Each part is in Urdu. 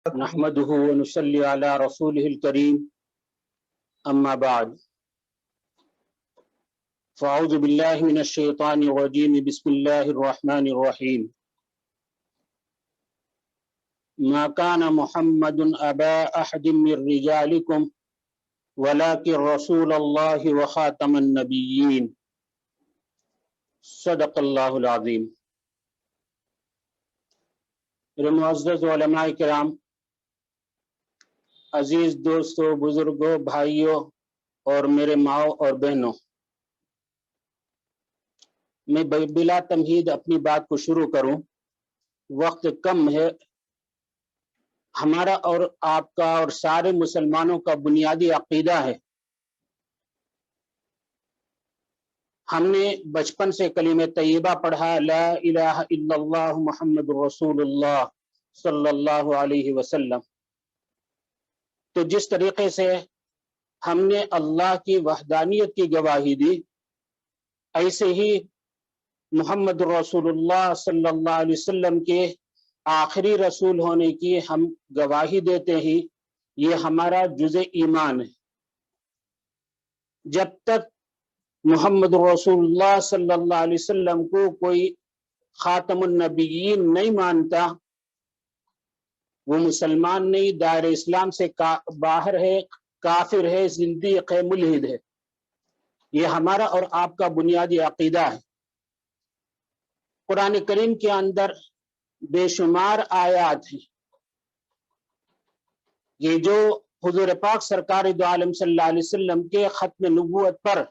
نحمده ونصلي على رسوله الكريم أما بعد فأعوذ بالله من الشيطان الرجيم بسم الله الرحمن الرحيم ما كان محمد أبا أحد من رجالكم ولكن رسول الله وخاتم النبيين صدق الله العظيم۔ میرے معزز علماء کرام، عزیز دوستوں، بزرگوں، بھائیوں اور میرے ماؤں اور بہنوں، میں بلا تمہید اپنی بات کو شروع کروں۔ وقت کم ہے۔ ہمارا اور آپ کا اور سارے مسلمانوں کا بنیادی عقیدہ ہے، ہم نے بچپن سے کلمہ طیبہ پڑھا، لا الہ الا اللہ محمد رسول اللہ صلی اللہ علیہ وسلم۔ تو جس طریقے سے ہم نے اللہ کی وحدانیت کی گواہی دی، ایسے ہی محمد رسول اللہ صلی اللہ علیہ وسلم کے آخری رسول ہونے کی ہم گواہی دیتے ہیں۔ یہ ہمارا جزء ایمان ہے۔ جب تک محمد رسول اللہ صلی اللہ علیہ وسلم کو کوئی خاتم النبیین نہیں مانتا، وہ مسلمان نہیں، دائرہ اسلام سے باہر ہے، کافر ہے، زندیق ہے، ملحد ہے۔ یہ ہمارا اور آپ کا بنیادی عقیدہ ہے۔ قرآن کریم کے اندر بے شمار آیات ہیں، یہ جو حضور پاک سرکار دو عالم صلی اللہ علیہ وسلم کے ختم نبوت پر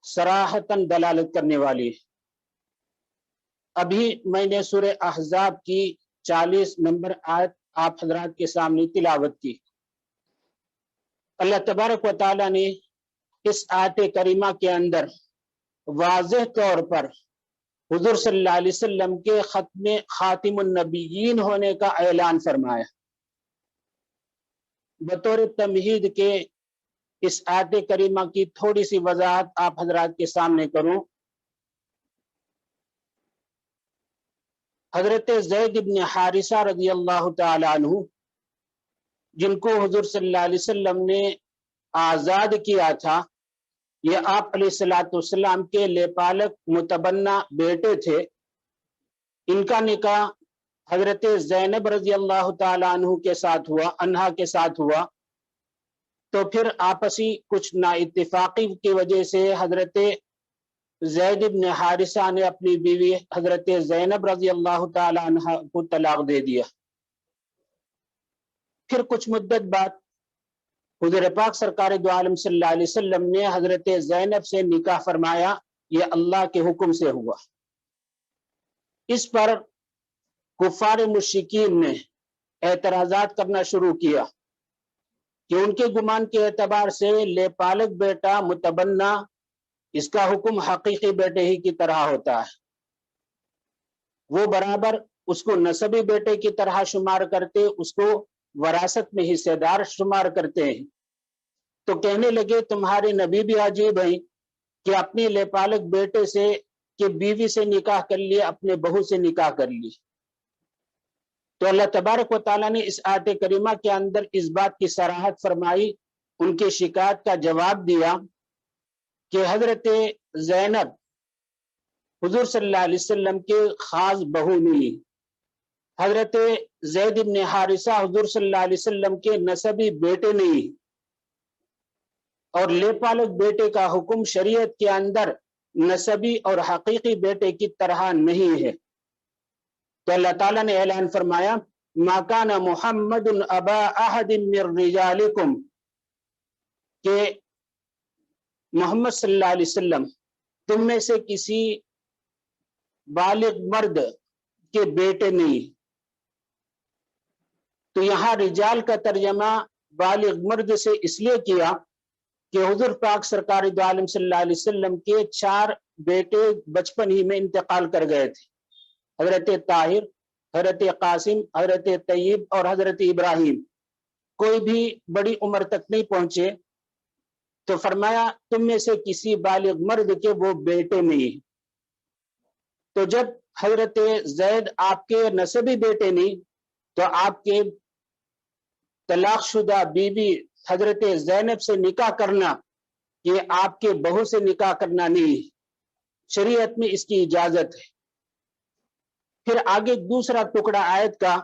صراحتاً دلالت کرنے والی ہے۔ ابھی میں نے سورہ احزاب کی 40 نمبر آیت آپ حضرات کے سامنے تلاوت کی۔ اللہ تبارک و تعالیٰ نے اس آیت کریمہ کے اندر واضح طور پر حضور صلی اللہ علیہ وسلم کے خاتم النبیین ہونے کا اعلان فرمایا۔ بطور تمہید کے اس آیت کریمہ کی تھوڑی سی وضاحت آپ حضرات کے سامنے کروں۔ حضرت زید بن حارثہ رضی اللہ تعالی عنہ، جن کو حضور صلی اللہ علیہ وسلم نے آزاد کیا تھا، یہ آپ علیہ السلام کے لیپالک متبنہ بیٹے تھے۔ ان کا نکاح حضرت زینب رضی اللہ تعالی عنہا کے ساتھ ہوا، تو پھر آپسی کچھ نااتفاقی کی وجہ سے حضرت زید بن حارثہ نے اپنی بیوی حضرت زینب رضی اللہ تعالی عنہ کو طلاق دے دیا۔ پھر کچھ مدت بعد حضور پاک سرکار دو عالم صلی اللہ علیہ وسلم نے حضرت زینب سے نکاح فرمایا، یہ اللہ کے حکم سے ہوا۔ اس پر کفار مشرکین نے اعتراضات کرنا شروع کیا کہ ان کے گمان کے اعتبار سے لیپالک بیٹا متبنہ، اس کا حکم حقیقی بیٹے ہی کی طرح ہوتا ہے، وہ برابر اس کو نسبی بیٹے کی طرح شمار کرتے، اس کو وراثت میں حصے دار شمار کرتے ہیں۔ تو کہنے لگے تمہارے نبی بھی عجیب ہیں کہ اپنی لیپالک بیٹے سے کہ بیوی سے نکاح کر لیے، اپنے بہو سے نکاح کر لی۔ تو اللہ تبارک و تعالیٰ نے اس آیت کریمہ کے اندر اس بات کی صراحت فرمائی، ان کی شکایت کا جواب دیا کہ حضرت زینب حضور صلی اللہ علیہ وسلم کے خاص بہو نہیں، حضرت زید بن حارثہ حضور صلی اللہ علیہ وسلم کے نسبی بیٹے نہیں، اور لیپالک بیٹے کا حکم شریعت کے اندر نسبی اور حقیقی بیٹے کی طرح نہیں ہے۔ تو اللہ تعالیٰ نے اعلان فرمایا، ما کان محمد ابا احد من رجالکم، کہ محمد صلی اللہ علیہ وسلم تم میں سے کسی بالغ مرد کے بیٹے نہیں۔ تو یہاں رجال کا ترجمہ بالغ مرد سے اس لیے کیا کہ حضور پاک سرکار دو عالم صلی اللہ علیہ وسلم کے 4 بیٹے بچپن ہی میں انتقال کر گئے تھے، حضرت طاہر، حضرت قاسم، حضرت طیب اور حضرت ابراہیم، کوئی بھی بڑی عمر تک نہیں پہنچے۔ تو فرمایا تم میں سے کسی بالغ مرد کے وہ بیٹے نہیں۔ تو جب حضرت زید آپ کے نسبی بیٹے نہیں، تو آپ کے طلاق شدہ بیوی حضرت زینب سے نکاح کرنا یہ آپ کے بہو سے نکاح کرنا نہیں ہے، شریعت میں اس کی اجازت ہے۔ پھر آگے دوسرا ٹکڑا آیت کا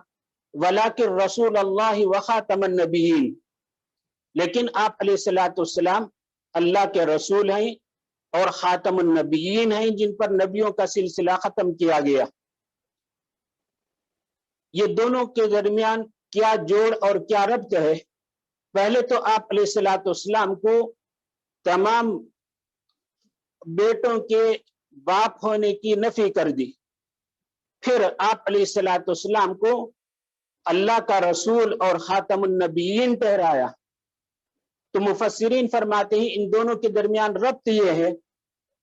وَلَٰكِن رسول اللہ وخاتم النبیین، لیکن آپ علیہ الصلوۃ والسلام اللہ کے رسول ہیں اور خاتم النبیین ہیں، جن پر نبیوں کا سلسلہ ختم کیا گیا۔ یہ دونوں کے درمیان کیا جوڑ اور کیا ربط ہے؟ پہلے تو آپ علیہ الصلوۃ والسلام کو تمام بیٹوں کے باپ ہونے کی نفی کر دی، پھر آپ علیہ الصلوۃ والسلام کو اللہ کا رسول اور خاتم النبیین ٹھہرایا۔ تو مفسرین فرماتے ہیں ان دونوں کے درمیان ربط یہ ہے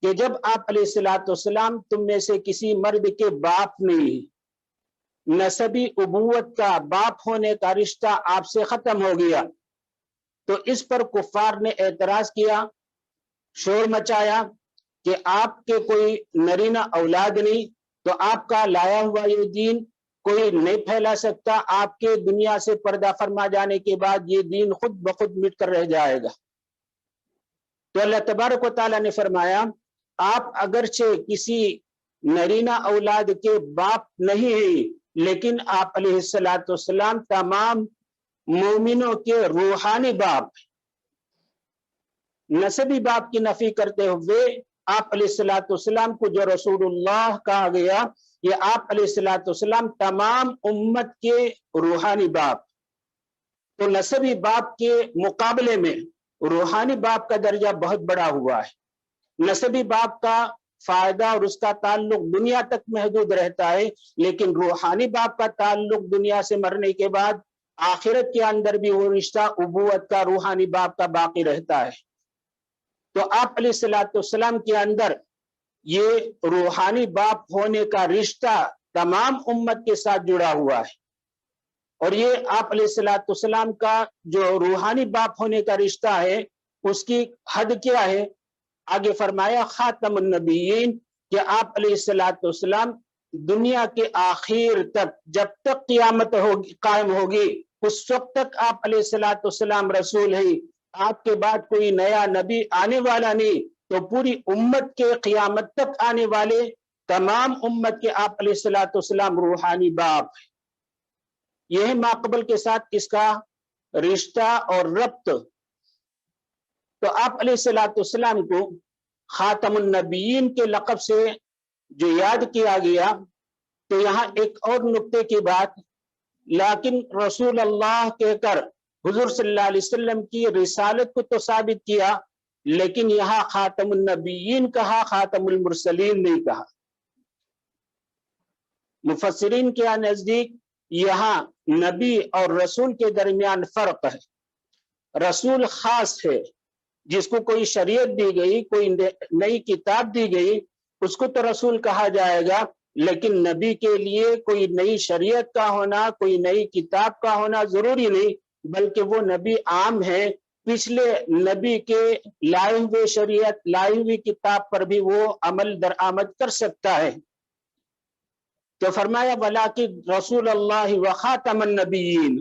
کہ جب آپ علیہ الصلوۃ والسلام تم میں سے کسی مرد کے باپ نہیں، نسبی ابوت کا باپ ہونے کا رشتہ آپ سے ختم ہو گیا، تو اس پر کفار نے اعتراض کیا، شور مچایا کہ آپ کے کوئی نرینہ اولاد نہیں، تو آپ کا لایا ہوا یہ دین کوئی نہیں پھیلا سکتا، آپ کے دنیا سے پردہ فرما جانے کے بعد یہ دین خود بخود مٹ کر رہ جائے گا۔ تو اللہ تبارک و تعالیٰ نے فرمایا آپ اگرچہ کسی نرینہ اولاد کے باپ نہیں ہیں، لیکن آپ علیہ الصلوۃ والسلام تمام مومنوں کے روحانی باپ، نسبی باپ کی نفی کرتے ہوئے آپ علیہ الصلوۃ والسلام کو جو رسول اللہ کہا گیا، یہ آپ علیہ الصلوۃ والسلام تمام امت کے روحانی باپ۔ تو نسبی باپ کے مقابلے میں روحانی باپ کا درجہ بہت بڑا ہوا ہے۔ نسبی باپ کا فائدہ اور اس کا تعلق دنیا تک محدود رہتا ہے، لیکن روحانی باپ کا تعلق دنیا سے مرنے کے بعد آخرت کے اندر بھی وہ رشتہ ابوت کا روحانی باپ کا باقی رہتا ہے۔ تو آپ علیہ الصلوۃ والسلام کے اندر یہ روحانی باپ ہونے کا رشتہ تمام امت کے ساتھ جڑا ہوا ہے، اور یہ آپ علیہ الصلوۃ والسلام کا جو روحانی باپ ہونے کا رشتہ ہے اس کی حد کیا ہے؟ آگے فرمایا خاتم النبیین، کہ آپ علیہ الصلوۃ والسلام دنیا کے آخر تک جب تک قیامت قائم ہوگی اس وقت تک آپ علیہ الصلوۃ والسلام رسول ہیں، آپ کے بعد کوئی نیا نبی آنے والا نہیں، تو پوری امت کے قیامت تک آنے والے تمام امت کے آپ علیہ الصلوۃ والسلام روحانی باپ ہیں۔ یہ ہے ماقبل کے ساتھ اس کا رشتہ اور ربط۔ تو آپ علیہ الصلوۃ والسلام کو خاتم النبیین کے لقب سے جو یاد کیا گیا، تو یہاں ایک اور نقطے کی بات، لیکن رسول اللہ کہہ کر حضور صلی اللہ علیہ وسلم کی رسالت کو تو ثابت کیا، لیکن یہاں خاتم النبیین کہا، خاتم المرسلین نہیں کہا۔ مفسرین کے نزدیک یہاں نبی اور رسول کے درمیان فرق ہے۔ رسول خاص ہے، جس کو کوئی شریعت دی گئی، کوئی نئی کتاب دی گئی، اس کو تو رسول کہا جائے گا، لیکن نبی کے لیے کوئی نئی شریعت کا ہونا، کوئی نئی کتاب کا ہونا ضروری نہیں، بلکہ وہ نبی عام ہے، پچھلے نبی کے لائے ہوئے شریعت، لائی ہوئی کتاب پر بھی وہ عمل درآمد کر سکتا ہے۔ تو فرمایا وَلَٰكِن رسول اللہ وخاتم النبیین،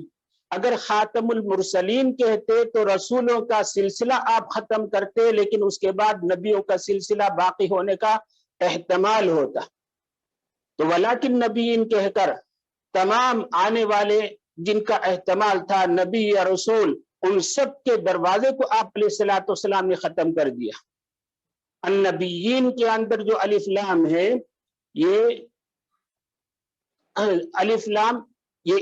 اگر خاتم المرسلین کہتے تو رسولوں کا سلسلہ آپ ختم کرتے، لیکن اس کے بعد نبیوں کا سلسلہ باقی ہونے کا احتمال ہوتا۔ تو وَلَٰكِن نبیین کہہ کر تمام آنے والے جن کا احتمال تھا نبی یا رسول، ان سب کے دروازے کو آپ علیہ الصلوۃ والسلام نے ختم کر دیا۔ النبیین کے اندر جو الف لام ہے، یہ الف لام یہ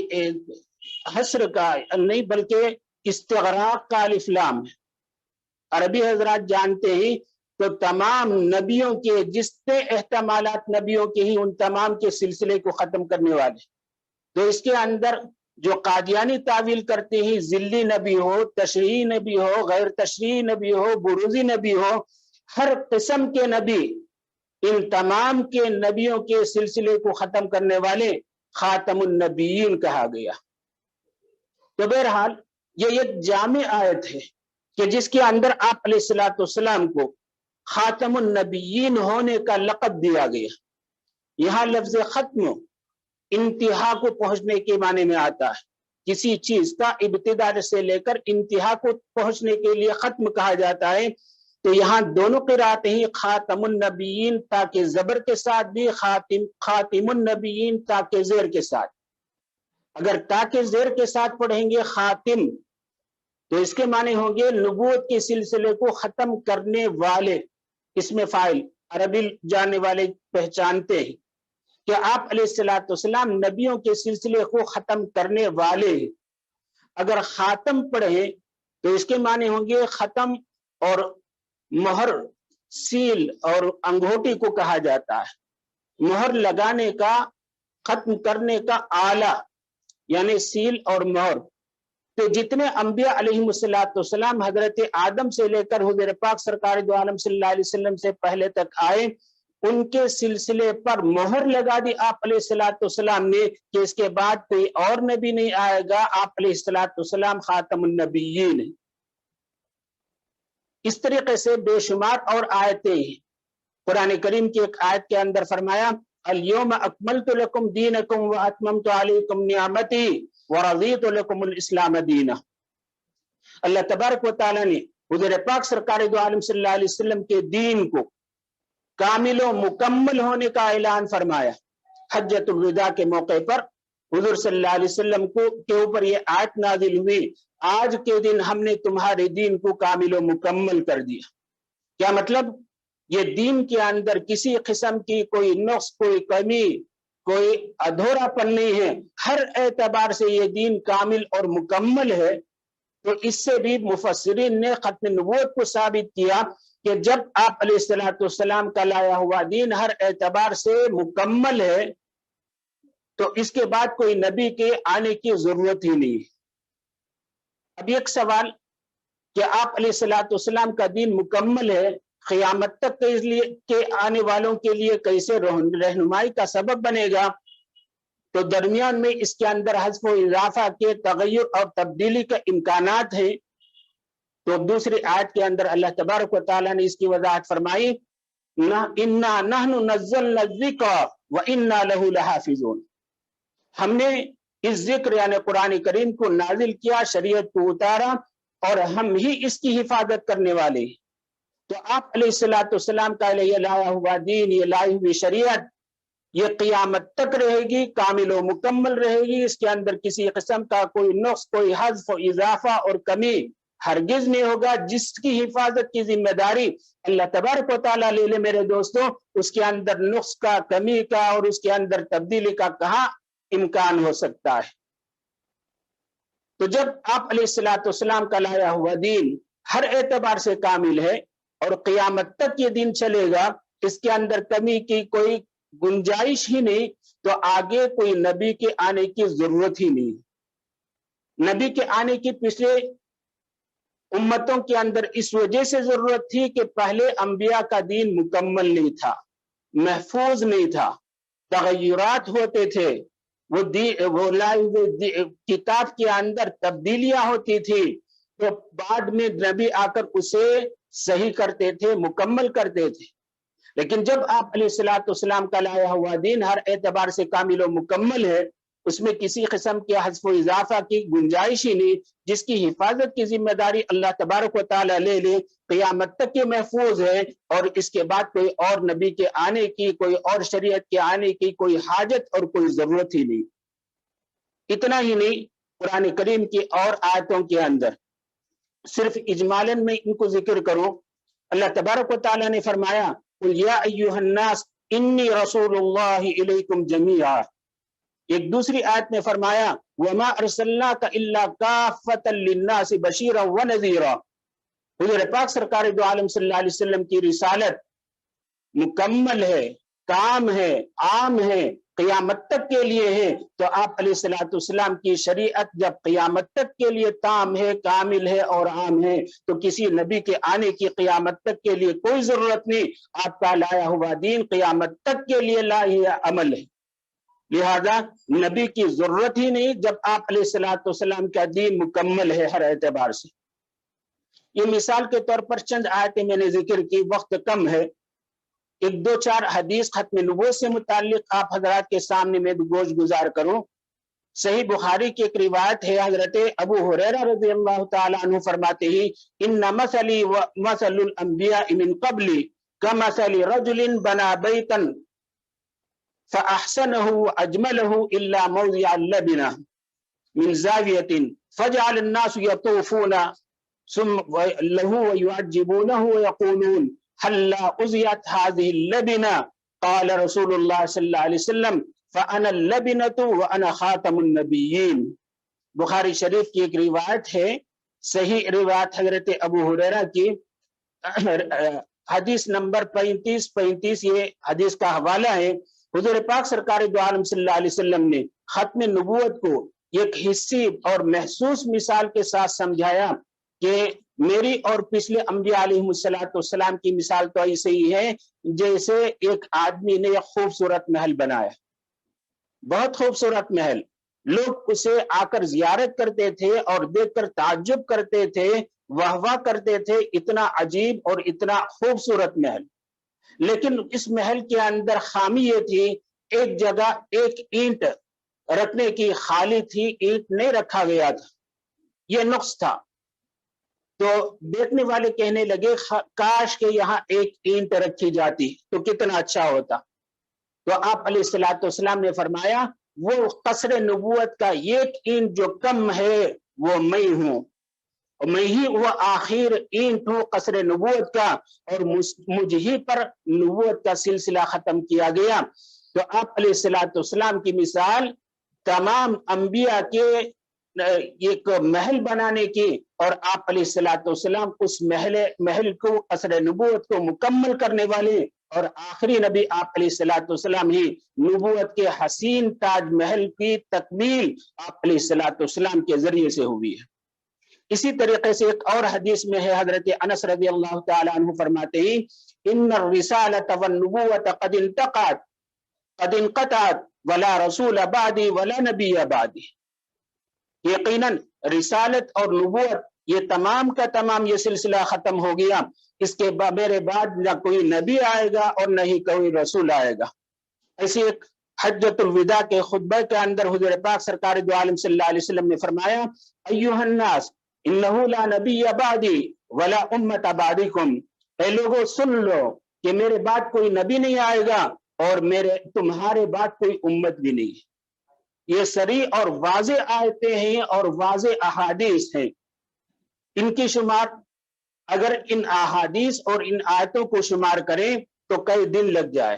حسر کا نہیں بلکہ استغراق کا الف لام ہے۔ عربی حضرات جانتے ہیں تو تمام نبیوں کے جتنے احتمالات نبیوں کے ہی ان تمام کے سلسلے کو ختم کرنے والے۔ تو اس کے اندر جو قادیانی تعویل کرتے ہیں، ذلی نبی ہو، تشریعی نبی ہو، غیر تشریعی نبی ہو، بروزی نبی ہو، ہر قسم کے نبی، ان تمام کے نبیوں کے سلسلے کو ختم کرنے والے خاتم النبیین کہا گیا۔ تو بہرحال یہ ایک جامع آیت ہے کہ جس کے اندر آپ علیہ الصلوۃ والسلام کو خاتم النبیین ہونے کا لقب دیا گیا۔ یہاں لفظ ختم انتہا کو پہنچنے کے معنی میں آتا ہے کسی چیز کا ابتدا سے لے کر انتہا کو پہنچنے کے لیے ختم کہا جاتا ہے، تو یہاں دونوں قرات ہی خاتم النبیین تاکہ زبر کے ساتھ بھی، خاتم النبیین تاکہ زیر کے ساتھ۔ اگر تاکہ زیر کے ساتھ پڑھیں گے خاتم تو اس کے معنی ہوں گے نبوت کے سلسلے کو ختم کرنے والے، اس میں فاعل عربی جاننے والے پہچانتے ہیں کہ آپ علیہ السلام نبیوں کے سلسلے کو ختم کرنے والے ہیں۔ اگر خاتم پڑھیں تو اس کے معنی ہوں گے ختم، اور مہر، سیل اور انگوٹھی کو کہا جاتا ہے۔ مہر لگانے کا، ختم کرنے کا آلہ یعنی سیل اور مہر۔ تو جتنے انبیاء علیہ السلام حضرت آدم سے لے کر حضور پاک سرکار دو عالم صلی اللہ علیہ وسلم سے پہلے تک آئے، ان کے سلسلے پر مہر لگا دی آپ علیہ السلام نے کہ اس کے بعد کوئی اور نبی نہیں آئے گا، آپ علیہ السلام خاتم النبیین ہیں۔ اس طریقے سے بے شمار اور آیتیں ہیں۔ قرآن کریم کی ایک آیت کے اندر فرمایا الیوم اکملت لکم دینکم واتممت علیکم نعمتی ورضیت لکم الاسلام دینا۔ اللہ تبارک و تعالیٰ نے حضور پاک سرکار دو عالم صلی اللہ علیہ وسلم کے دین کو کامل و مکمل ہونے کا اعلان فرمایا۔ حجۃ الوداع کے موقع پر حضور صلی اللہ علیہ وسلم کے اوپر یہ آیت نازل ہوئی، آج کے دن ہم نے تمہارے دین کو کامل و مکمل کر دیا۔ کیا مطلب؟ یہ دین کے اندر کسی قسم کی کوئی نقص، کوئی کمی، کوئی ادھورا پن نہیں ہے، ہر اعتبار سے یہ دین کامل اور مکمل ہے۔ تو اس سے بھی مفسرین نے ختم نبوت کو ثابت کیا کہ جب آپ علیہ السلام کا لایا ہوا دین ہر اعتبار سے مکمل ہے تو اس کے بعد کوئی نبی کے آنے کی ضرورت ہی نہیں۔ اب ایک سوال کہ آپ علیہ السلام کا دین مکمل ہے، قیامت تک کے آنے والوں کے لیے کیسے رہنمائی کا سبب بنے گا؟ تو درمیان میں اس کے اندر حذف و اضافہ کے تغیر اور تبدیلی کا امکانات ہیں۔ تو دوسری آیت کے اندر اللہ تبارک و تعالیٰ نے اس کی وضاحت فرمائی اِنَّا نَحْنُ نَزَّلْنَا الذِّكْرَ وَإِنَّا لَهُ لَحَافِظُونَ۔ ہم نے اس ذکر یعنی قرآن کریم کو نازل کیا، شریعت کو اتارا، اور ہم ہی اس کی حفاظت کرنے والے ہیں۔ تو آپ علیہ السلام کا یہ لایا ہوا دین، یہ لائی ہوئی شریعت، یہ قیامت تک رہے گی، کامل و مکمل رہے گی۔ اس کے اندر کسی قسم کا کوئی نقص، کوئی حذف و اضافہ اور کمی ہرگز نہیں ہوگا۔ جس کی حفاظت کی ذمہ داری اللہ تبارک و تعالیٰ لے لے میرے دوستوں، اس کے اندر نقص کا، کمی کا اور اس کے اندر تبدیلی کا کہاں امکان ہو سکتا ہے؟ تو جب آپ علیہ السلام کا لایا ہوا دین ہر اعتبار سے کامل ہے اور قیامت تک یہ دین چلے گا، اس کے اندر کمی کی کوئی گنجائش ہی نہیں، تو آگے کوئی نبی کے آنے کی ضرورت ہی نہیں۔ نبی کے آنے کی پچھلے امتوں کے اندر اس وجہ سے ضرورت تھی کہ پہلے انبیاء کا دین مکمل نہیں تھا، محفوظ نہیں تھا، تغیرات ہوتے تھے، وہ کتاب کے اندر تبدیلیاں ہوتی تھی، تو بعد میں نبی آ کر اسے صحیح کرتے تھے، مکمل کرتے تھے۔ لیکن جب آپ علیہ السلام کا لایا ہوا دین ہر اعتبار سے کامل و مکمل ہے، اس میں کسی قسم کے حذف و اضافہ کی گنجائش ہی نہیں، جس کی حفاظت کی ذمہ داری اللہ تبارک و تعالیٰ لے لے، قیامت تک کے محفوظ ہے، اور اس کے بعد کوئی اور نبی کے آنے کی، کوئی اور شریعت کے آنے کی کوئی حاجت اور کوئی ضرورت ہی نہیں۔ اتنا ہی نہیں، قرآن کریم کی اور آیتوں کے اندر صرف اجمالاً میں ان کو ذکر کروں، اللہ تبارک و تعالیٰ نے فرمایا قُلْ يَا أَيُّهَا النَّاسُ إِنِّي رَسُولُ اللَّهِ إِلَيْكُمْ جَمِيعًا۔ ایک دوسری آیت میں فرمایا وَمَا أَرْسَلْنَاكَ إِلَّا كَافَّةً لِلنَّاسِ بَشِيرًا وَنَذِيرًا۔ حضور پاک سرکار دو عالم صلی اللہ علیہ وسلم کی رسالت مکمل ہے، کام ہے، عام ہے، قیامت تک کے لیے ہے۔ تو آپ علیہ السلام کی شریعت جب قیامت تک کے لیے تام ہے، کامل ہے اور عام ہے، تو کسی نبی کے آنے کی قیامت تک کے لیے کوئی ضرورت نہیں۔ آپ کا لایا ہوا دین قیامت تک کے لیے لاہی عمل ہے، لہذا نبی کی ضرورت ہی نہیں جب آپ علیہ السلام کا دین مکمل ہے ہر اعتبار سے۔ یہ مثال کے طور پر چند آیتیں میں نے ذکر کی، وقت کم ہے، ایک دو چار حدیث ختم نبوت سے متعلق آپ حضرات کے سامنے میں گوش گزار کروں۔ صحیح بخاری کی ایک روایت ہے، حضرت ابو ہریرہ رضی اللہ تعالیٰ عنہ فرماتے ہیں ان مثلی و مثل الانبیاء من قبلی کمثل رجل بنا بیتا فاحسنه واجمله الا موضع اللبنة من زاویة فجعل الناس يطوفون ثم له ويعجبونه ويقولون هلا أزيت هذه اللبنة قال رسول الله صلی اللہ علیہ وسلم فأنا اللبنة وأنا خاتم النبیین۔ بخاری شریف کی ایک روایت ہے، صحیح روایت حضرت ابو ہریرہ کی، حدیث نمبر 35 یہ حدیث کا حوالہ ہے۔ حضور پاک سرکار دو عالم صلی اللہ علیہ وسلم نے ختم نبوت کو ایک حسی اور محسوس مثال کے ساتھ سمجھایا کہ میری اور پچھلے انبیاء علیہ السلام کی مثال تو ایسے ہی ہے جیسے ایک آدمی نے ایک خوبصورت محل بنایا، بہت خوبصورت محل، لوگ اسے آ کر زیارت کرتے تھے اور دیکھ کر تعجب کرتے تھے، واہ واہ کرتے تھے، اتنا عجیب اور اتنا خوبصورت محل۔ لیکن اس محل کے اندر خامی یہ تھی، ایک جگہ ایک اینٹ رکھنے کی خالی تھی، اینٹ نہیں رکھا گیا تھا، یہ نقص تھا۔ تو دیکھنے والے کہنے لگے کاش کہ یہاں ایک اینٹ رکھی جاتی تو کتنا اچھا ہوتا۔ تو آپ علیہ السلام نے فرمایا وہ قصر نبوت کا ایک اینٹ جو کم ہے وہ میں ہوں، اور میں ہی وہ آخر اینٹ ہوں قصر نبوت کا، اور مجھ ہی پر نبوت کا سلسلہ ختم کیا گیا۔ تو آپ علیہ السلام کی مثال تمام انبیاء کے ایک محل بنانے کی، اور آپ علیہ السلام اس محل کو قصر نبوت کو مکمل کرنے والے اور آخری نبی آپ علیہ السلام ہی، نبوت کے حسین تاج محل کی تکمیل آپ علیہ السلام کے ذریعے سے ہوئی ہے۔ اسی طریقے سے ایک اور حدیث میں ہے، حضرت انس رضی اللہ تعالی عنہ فرماتے ہیں ان الرسالۃ والنبوۃ قد انقطعت ولا رسول بعدی ولا نبی بعدی، یقیناً رسالت اور نبوت یہ تمام کا تمام یہ سلسلہ ختم ہو گیا، اس کے میرے بعد نہ کوئی نبی آئے گا اور نہ ہی کوئی رسول آئے گا۔ ایسی ایک حجۃ الوداع کے خطبہ کے اندر حضور پاک سرکار دو عالم صلی اللہ علیہ وسلم نے فرمایا ایھا الناس انہ لا نبی بعدی ولا امت بعدکم، اے لوگوں سن لو کہ میرے بعد کوئی نبی نہیں آئے گا اور تمہارے بعد کوئی امت بھی نہیں۔ یہ صریح اور واضح آیتیں ہیں اور واضح احادیث ہیں، ان کی شمار اگر ان احادیث اور ان آیتوں کو شمار کریں تو کئی دن لگ جائے۔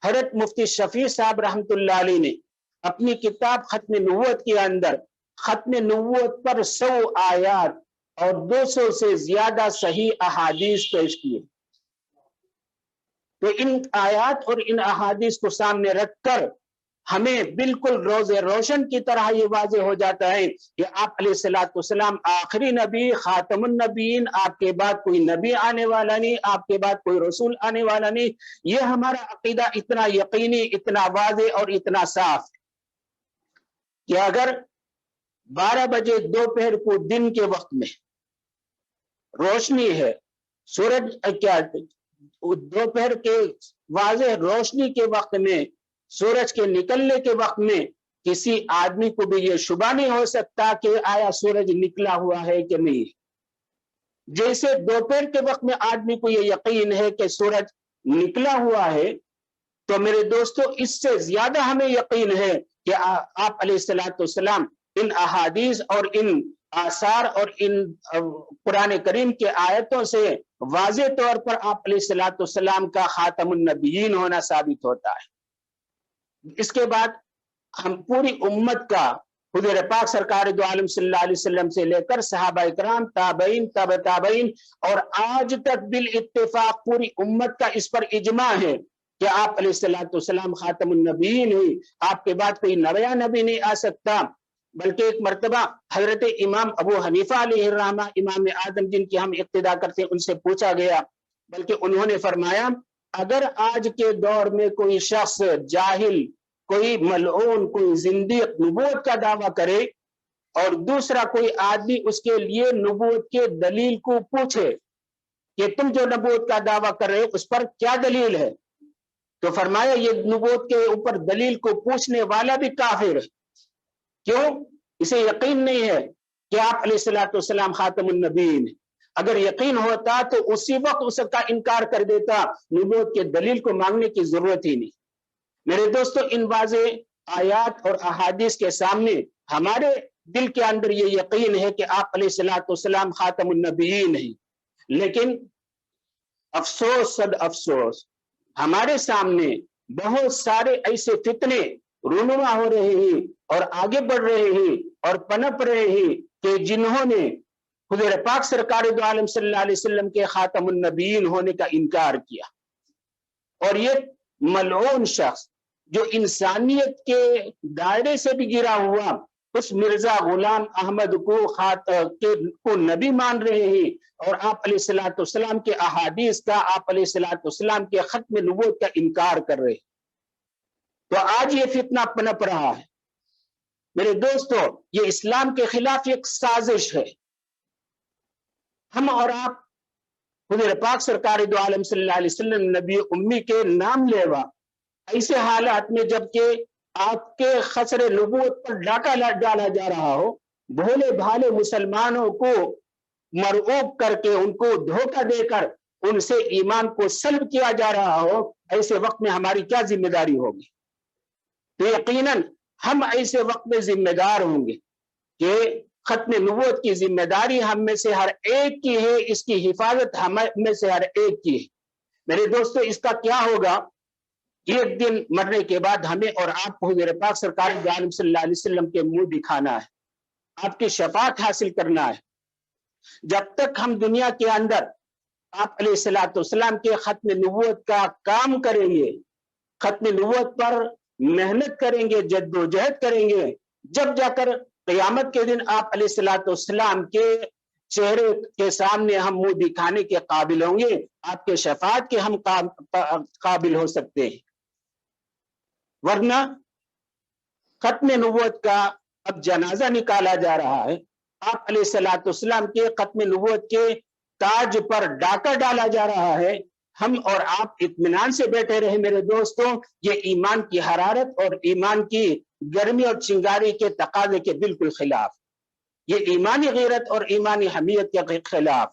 حضرت مفتی شفیع صاحب رحمۃ اللہ علیہ نے اپنی کتاب ختم نبوت کے اندر ختم نبوت پر 100 آیات اور 200 سے زیادہ صحیح احادیث پیش کیے۔ تو ان آیات اور ان احادیث کو سامنے رکھ کر ہمیں بالکل روز روشن کی طرح یہ واضح ہو جاتا ہے کہ آپ علیہ السلام آخری نبی، خاتم النبیین، آپ کے بعد کوئی نبی آنے والا نہیں، آپ کے بعد کوئی رسول آنے والا نہیں۔ یہ ہمارا عقیدہ اتنا یقینی، اتنا واضح اور اتنا صاف کہ اگر 12 بجے دوپہر کو دن کے وقت میں روشنی ہے، سورج دوپہر کے واضح روشنی کے وقت میں، سورج کے نکلنے کے وقت میں کسی آدمی کو بھی یہ شبہ نہیں ہو سکتا کہ آیا سورج نکلا ہوا ہے کہ نہیں۔ جیسے دوپہر کے وقت میں آدمی کو یہ یقین ہے کہ سورج نکلا ہوا ہے، تو میرے دوستو اس سے زیادہ ہمیں یقین ہے کہ آپ علیہ السلام ان احادیث اور ان آثار اور ان قرآن کریم کے آیتوں سے واضح طور پر آپ علیہ السلام کا خاتم النبیین ہونا ثابت ہوتا ہے۔ اس کے بعد ہم پوری امت کا حضور پاک سرکار دو عالم صلی اللہ علیہ وسلم سے لے کر صحابہ کرام، تابعین، تبع تابعین اور آج تک بالاتفاق پوری امت کا اس پر اجماع ہے کہ آپ علیہ السلام خاتم النبیین ہیں، آپ کے بعد کوئی نیا نبی نہیں آ سکتا۔ بلکہ ایک مرتبہ حضرت امام ابو حنیفہ علیہ الرحمہ، امام اعظم جن کی ہم اقتدا کرتے ہیں، ان سے پوچھا گیا، بلکہ انہوں نے فرمایا اگر آج کے دور میں کوئی شخص جاہل، کوئی ملعون، کوئی زندیق نبوت کا دعویٰ کرے اور دوسرا کوئی آدمی اس کے لیے نبوت کے دلیل کو پوچھے کہ تم جو نبوت کا دعویٰ کر رہے اس پر کیا دلیل ہے، تو فرمایا یہ نبوت کے اوپر دلیل کو پوچھنے والا بھی کافر ہے۔ کیوں؟ اسے یقین نہیں ہے کہ آپ علیہ الصلوۃ والسلام خاتم النبیین ہیں۔ اگر یقین ہوتا تو اسی وقت اس کا انکار کر دیتا، نبوت کے دلیل کو مانگنے کی ضرورت ہی نہیں۔ میرے دوستو، ان واضح آیات اور احادیث کے سامنے ہمارے دل کے اندر یہ یقین ہے کہ آپ علیہ الصلوۃ والسلام خاتم النبیین ہیں، لیکن افسوس صد افسوس، ہمارے سامنے بہت سارے ایسے فتنے رونما ہو رہے ہیں اور آگے بڑھ رہے ہیں اور پنپ رہے ہیں کہ جنہوں نے حضور پاک سرکار دو عالم صلی اللہ علیہ وسلم کے خاتم النبیین ہونے کا انکار کیا۔ اور یہ ملعون شخص جو انسانیت کے دائرے سے بھی گرا ہوا، اس مرزا غلام احمد کو نبی مان رہے ہیں اور آپ علیہ الصلوۃ والسلام کے احادیث کا، آپ علیہ الصلوۃ والسلام کے ختم نبوت کا انکار کر رہے ہیں۔ تو آج یہ فتنہ پنپ رہا ہے۔ میرے دوستو، یہ اسلام کے خلاف ایک سازش ہے۔ ہم اور آپ حضور پاک سرکار دو عالم صلی اللہ علیہ وسلم نبی امی کے نام لیوا ایسے حالات میں جبکہ آپ کے خسر نبوت پر ڈاکہ ڈالا جا رہا ہو، بھولے بھالے مسلمانوں کو مرعوب کر کے، ان کو دھوکہ دے کر ان سے ایمان کو سلب کیا جا رہا ہو، ایسے وقت میں ہماری کیا ذمہ داری ہوگی؟ تو یقیناً ہم ایسے وقت میں ذمہ دار ہوں گے کہ ختم نبوت کی ذمہ داری ہم میں سے ہر ایک کی ہے، اس کی حفاظت ہم میں سے ہر ایک کی ہے۔ میرے دوستو، اس کا کیا ہوگا؟ ایک دن مرنے کے بعد ہمیں اور آپ کو حضور پاک سرکار دو عالم صلی اللہ علیہ وسلم کے منہ دکھانا ہے، آپ کی شفاعت حاصل کرنا ہے۔ جب تک ہم دنیا کے اندر آپ علیہ الصلوۃ والسلام کے ختم نبوت کا کام کریں گے، ختم نبوت پر محنت کریں گے، جد و جہد کریں گے، جب جا کر قیامت کے دن آپ علیہ الصلوۃ والسلام کے چہرے کے سامنے ہم منہ دکھانے کے قابل ہوں گے، آپ کے شفاعت کے ہم قابل ہو سکتے ہیں۔ ورنہ ختم نبوت کا اب جنازہ نکالا جا رہا ہے، آپ علیہ الصلوۃ والسلام کے ختم نبوت کے تاج پر ڈاکہ ڈالا جا رہا ہے، ہم اور آپ اطمینان سے بیٹھے رہے۔ میرے دوستوں، یہ ایمان کی حرارت اور ایمان کی گرمی اور چنگاری کے تقاضے کے بالکل خلاف، یہ ایمانی غیرت اور ایمانی حمیت کے خلاف،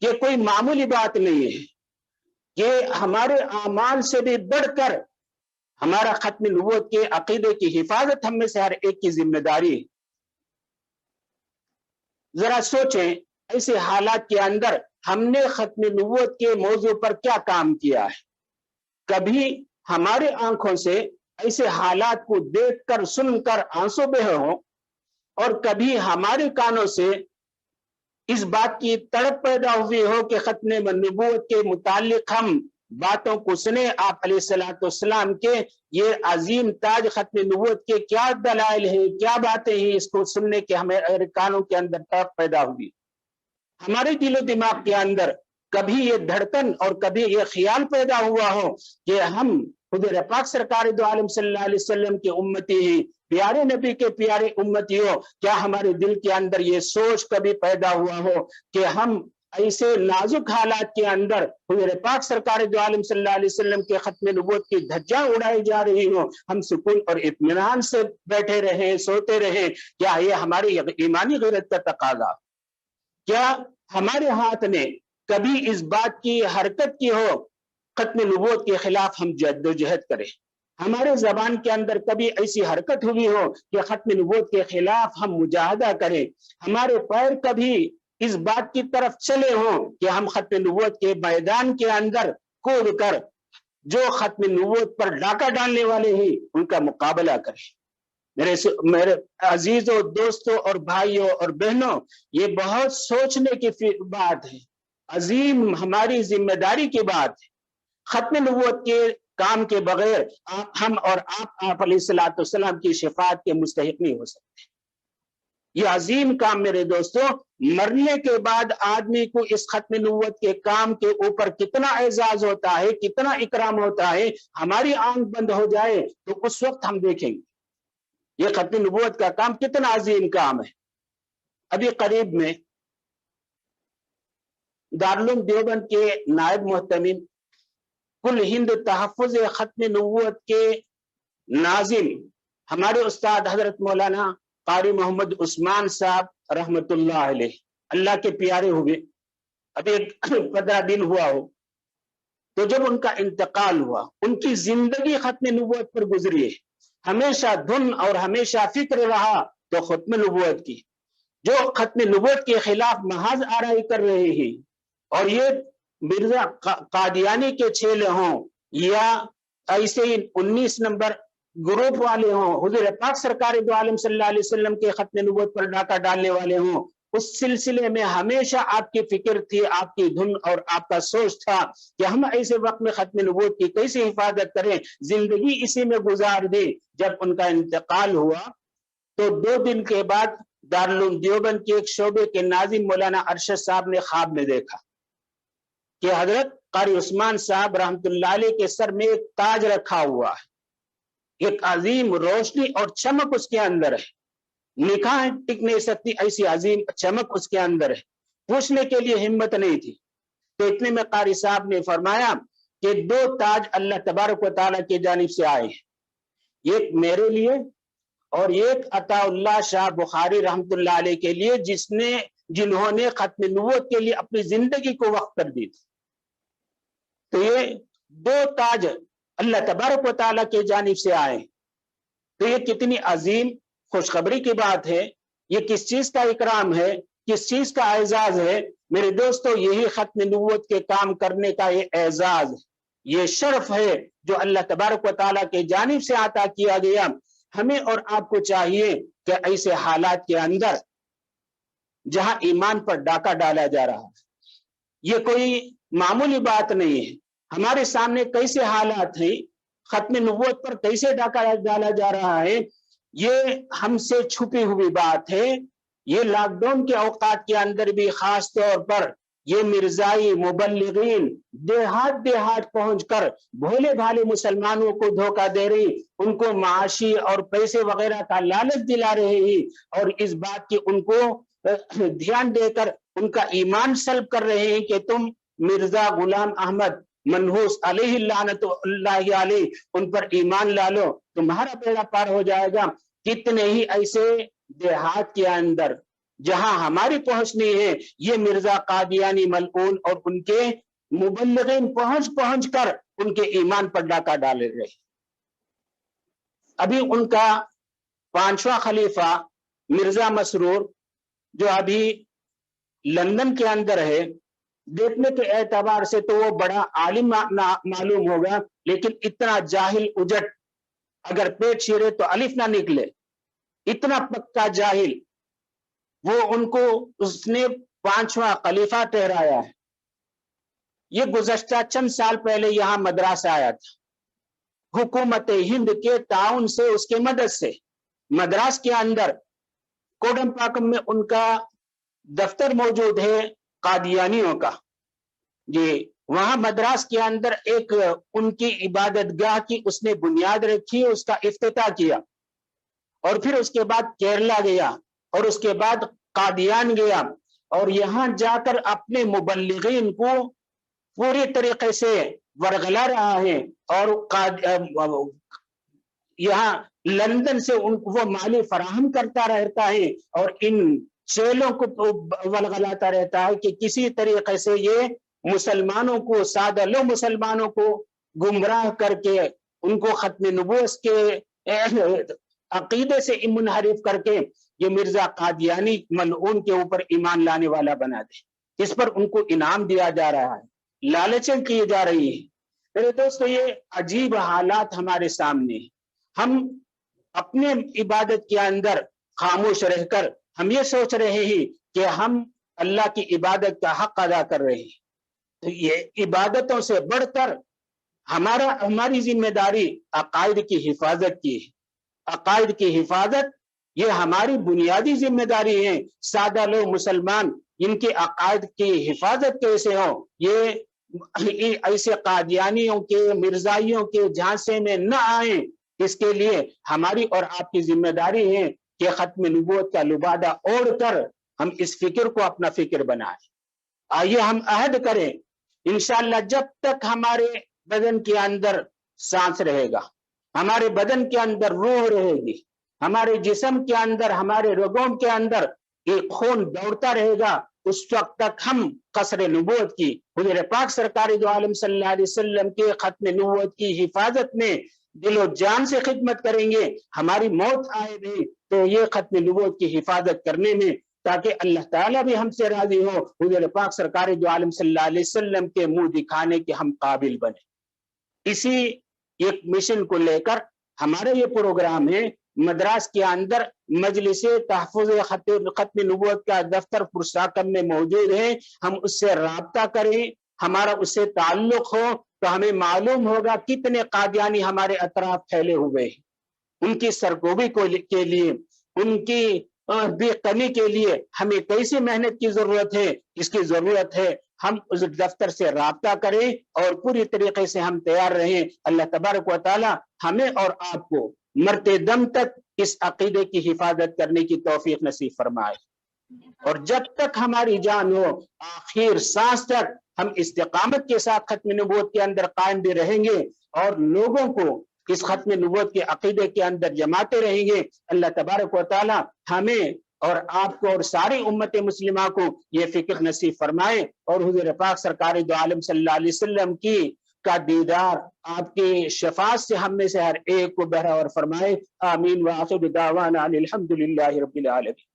یہ کوئی معمولی بات نہیں ہے کہ ہمارے اعمال سے بھی بڑھ کر ہمارا ختم نبوت کے عقیدے کی حفاظت ہم میں سے ہر ایک کی ذمہ داری ہے۔ ذرا سوچیں، ایسے حالات کے اندر ہم نے ختم نبوت کے موضوع پر کیا کام کیا ہے؟ کبھی ہمارے آنکھوں سے ایسے حالات کو دیکھ کر سن کر آنسو بہے ہوں، اور کبھی ہمارے کانوں سے اس بات کی تڑپ پیدا ہوئی ہو کہ ختم نبوت کے متعلق ہم باتوں کو سنیں، آپ علیہ الصلوۃ والسلام کے یہ عظیم تاج ختم نبوت کے کیا دلائل ہیں، کیا باتیں ہیں، اس کو سننے کے ہمارے کانوں کے اندر تڑپ پیدا ہوئی۔ ہمارے دل و دماغ کے اندر کبھی یہ دھڑکن اور کبھی یہ خیال پیدا ہوا ہو کہ ہم حضور پاک سرکار دو عالم صلی اللہ علیہ وسلم کے امتی ہیں، پیارے نبی کے پیارے امتی ہو، کیا ہمارے دل کے اندر یہ سوچ کبھی پیدا ہوا ہو کہ ہم ایسے نازک حالات کے اندر حضور پاک سرکار دو عالم صلی اللہ علیہ وسلم کے ختم نبوت کی دھجیاں اڑائی جا رہی ہوں، ہم سکون اور اطمینان سے بیٹھے رہے، سوتے رہے؟ کیا یہ ہماری ایمانی غیرت کا تقاضا؟ کیا ہمارے ہاتھ نے کبھی اس بات کی حرکت کی ہو ختم نبوت کے خلاف ہم جد و جہد کریں؟ ہمارے زبان کے اندر کبھی ایسی حرکت ہوئی ہو کہ ختم نبوت کے خلاف ہم مجاہدہ کریں؟ ہمارے پیر کبھی اس بات کی طرف چلے ہوں کہ ہم ختم نبوت کے میدان کے اندر کود کر جو ختم نبوت پر ڈاکہ ڈالنے والے ہیں ان کا مقابلہ کریں؟ میرے عزیزوں، دوستوں اور بھائیوں اور بہنوں، یہ بہت سوچنے کی بات ہے، عظیم ہماری ذمہ داری کی بات ہے۔ ختم نبوت کے کام کے بغیر ہم اور آپ علیہ الصلوۃ والسلام کی شفاعت کے مستحق نہیں ہو سکتے۔ یہ عظیم کام میرے دوستوں، مرنے کے بعد آدمی کو اس ختم نبوت کے کام کے اوپر کتنا اعزاز ہوتا ہے، کتنا اکرام ہوتا ہے، ہماری آنکھ بند ہو جائے تو اس وقت ہم دیکھیں گے یہ ختم نبوت کا کام کتنا عظیم کام ہے۔ ابھی قریب میں دارالعلوم دیوبند کے نائب محتمم، کل ہند تحفظ ختم نبوت کے ناظم ہمارے استاد حضرت مولانا قاری محمد عثمان صاحب رحمت اللہ علیہ اللہ کے پیارے ہوئے، ابھی 15 دن ہوا ہو، تو جب ان کا انتقال ہوا، ان کی زندگی ختم نبوت پر گزری ہے، ہمیشہ دھن اور ہمیشہ فکر رہا تو ختم نبوت کی، جو ختم نبوت کے خلاف محاذ آرائی کر رہے ہیں، اور یہ مرزا قادیانی کے چھیلے ہوں یا ایسے 19 نمبر گروپ والے ہوں، حضور پاک سرکار دو عالم صلی اللہ علیہ وسلم کے ختم نبوت پر ڈاکہ ڈالنے والے ہوں، اس سلسلے میں ہمیشہ آپ کی فکر تھی، آپ کی دھن اور آپ کا سوچ تھا کہ ہم ایسے وقت میں ختم نبوت کی کیسے حفاظت کریں، زندگی اسی میں گزار دی۔ جب ان کا انتقال ہوا تو 2 دن کے بعد دارالعلوم دیوبند کے ایک شعبے کے ناظم مولانا ارشد صاحب نے خواب میں دیکھا کہ حضرت قاری عثمان صاحب رحمت اللہ علیہ کے سر میں ایک تاج رکھا ہوا ہے، ایک عظیم روشنی اور چمک اس کے اندر ہے، نکاح ٹک نہیں سکتی ایسی عظیم چمک اس کے اندر ہے، پوچھنے کے لیے ہمت نہیں تھی۔ تو اتنے میں قاری صاحب نے فرمایا کہ 2 تاج اللہ تبارک و تعالیٰ کی جانب سے آئے ہیں، ایک میرے لیے اور ایک عطا اللہ شاہ بخاری رحمت اللہ علیہ کے لیے، جنہوں نے ختم نبوت کے لیے اپنی زندگی کو وقف کر دی تھی۔ تو یہ 2 تاج اللہ تبارک و تعالیٰ کی جانب سے آئے، تو یہ کتنی عظیم خوشخبری کی بات ہے، یہ کس چیز کا اکرام ہے، کس چیز کا اعزاز ہے میرے دوستو، یہی ختم نبوت کے کام کرنے کا یہ اعزاز، یہ شرف ہے جو اللہ تبارک و تعالیٰ کی جانب سے عطا کیا گیا۔ ہمیں اور آپ کو چاہیے کہ ایسے حالات کے اندر جہاں ایمان پر ڈاکہ ڈالا جا رہا ہے، یہ کوئی معمولی بات نہیں ہے، ہمارے سامنے کیسے حالات ہیں، ختم نبوت پر کیسے ڈاکہ ڈالا جا رہا ہے، یہ ہم سے چھپی ہوئی بات ہے۔ یہ لاک ڈاؤن کے اوقات کے اندر بھی خاص طور پر یہ مرزائی مبلغین دیہات پہنچ کر بھولے بھالے مسلمانوں کو دھوکہ دے رہی، ان کو معاشی اور پیسے وغیرہ کا لالچ دلا رہے ہیں، اور اس بات کی ان کو دھیان دے کر ان کا ایمان سلب کر رہے ہیں کہ تم مرزا غلام احمد منحوس علیہ لعنت اللہ علیہ ان پر ایمان لا لو، تمہارا بیڑا پار ہو جائے گا۔ کتنے ہی ایسے دیہات کے اندر جہاں ہماری پہنچ نہیں ہے، یہ مرزا قادیانی ملعون اور ان کے مبلغین پہنچ کر ان کے ایمان پر ڈاکہ ڈالے رہے۔ ابھی ان کا 5واں خلیفہ مرزا مسرور جو ابھی لندن کے اندر ہے، دیکھنے کے اعتبار سے تو وہ بڑا عالم معلوم ہوگا، لیکن اتنا جاہل اجٹ، اگر پیٹ چیرے تو الف نہ نکلے، اتنا پکا جاہل، وہ ان کو اس نے 5واں خلیفہ ٹھہرایا ہے۔ یہ گزشتہ چند سال پہلے یہاں مدراس آیا تھا، حکومت ہند کے تعاون سے، اس کے مدد سے مدراس کے اندر کوڈم پاکم میں ان کا دفتر موجود ہے قادیانیوں کا، جی وہاں مدراس کے اندر ایک ان کی عبادت گاہ کی اس نے بنیاد رکھی، اس کا افتتاح کیا، اور پھر اس کے بعد کیرلا گیا، اور اس کے بعد قادیان گیا، اور یہاں جا کر اپنے مبلغین کو پوری طریقے سے ورغلا رہا ہے، اور یہاں لندن سے ان کو وہ مالی فراہم کرتا رہتا ہے، اور ان چیلوں کو ورغلاتا رہتا ہے کہ کسی طریقے سے یہ مسلمانوں کو، سادہ لو مسلمانوں کو گمراہ کر کے، ان کو ختم نبوت کے عقیدے سے منحرف کر کے یہ مرزا قادیانی ملعون کے اوپر ایمان لانے والا بنا دے۔ اس پر ان کو انعام دیا جا رہا ہے، لالچیں کی جا رہی ہیں۔ میرے دوستو، یہ عجیب حالات ہمارے سامنے ہیں۔ ہم اپنے عبادت کے اندر خاموش رہ کر ہم یہ سوچ رہے ہیں کہ ہم اللہ کی عبادت کا حق ادا کر رہے ہیں، تو یہ عبادتوں سے بڑھ کر ہماری ذمہ داری عقائد کی حفاظت کی ہے۔ عقائد کی حفاظت یہ ہماری بنیادی ذمہ داری ہے۔ سادہ لوگ مسلمان ان کے عقائد کی حفاظت کیسے ہو، یہ ایسے قادیانیوں کے، مرزائیوں کے جھانسے میں نہ آئیں، اس کے لیے ہماری اور آپ کی ذمہ داری ہے کہ ختم نبوت کا لبادہ اوڑھ کر ہم اس فکر کو اپنا فکر بنائیں۔ آئیے ہم عہد کریں، انشاءاللہ جب تک ہمارے بدن کے اندر سانس رہے گا، ہمارے بدن کے اندر روح رہے گی، ہمارے جسم کے اندر، ہمارے رگوں کے اندر ایک خون دوڑتا رہے گا، اس وقت تک ہم قصر نبوت کی، حضور پاک سرکار دو عالم صلی اللہ علیہ وسلم کے ختم نبوت کی حفاظت میں دل و جان سے خدمت کریں گے۔ ہماری موت آئے بھی تو یہ ختم نبوت کی حفاظت کرنے میں، تاکہ اللہ تعالیٰ بھی ہم سے راضی ہو، حضور پاک سرکار دو عالم صلی اللہ علیہ وسلم کے منہ دکھانے کے ہم قابل بنے۔ اسی ایک مشن کو لے کر ہمارا یہ پروگرام ہے۔ مدراس کے اندر مجلس تحفظ ختم نبوت کا دفتر پرساکم میں موجود ہے، ہم اس سے رابطہ کریں، ہمارا اس سے تعلق ہو تو ہمیں معلوم ہوگا کتنے قادیانی ہمارے اطراف پھیلے ہوئے ہیں۔ ان کی سرکوبی کے لیے، ان کی بے قمی کے لیے ہمیں کیسی محنت کی ضرورت ہے، اس کی ضرورت ہے ہم اس دفتر سے رابطہ کریں اور پوری طریقے سے ہم تیار رہیں۔ اللہ تبارک و تعالی ہمیں اور آپ کو مرتے دم تک اس عقیدے کی حفاظت کرنے کی توفیق نصیب فرمائے، اور جب تک ہماری جان ہو آخر سانس تک ہم استقامت کے ساتھ ختم نبوت کے اندر قائم بھی رہیں گے اور لوگوں کو اس ختم نبوت کے عقیدے کے اندر جماتے رہیں گے۔ اللہ تبارک و تعالی ہمیں اور آپ کو اور ساری امت مسلمہ کو یہ فکر نصیب فرمائے، اور حضور پاک سرکار دو عالم صلی اللہ علیہ وسلم کی کا دیدار آپ کی شفاعت سے ہم میں سے ہر ایک کو بہرا اور فرمائے۔ آمین وآخر دعوانا الحمد للہ رب العالمین۔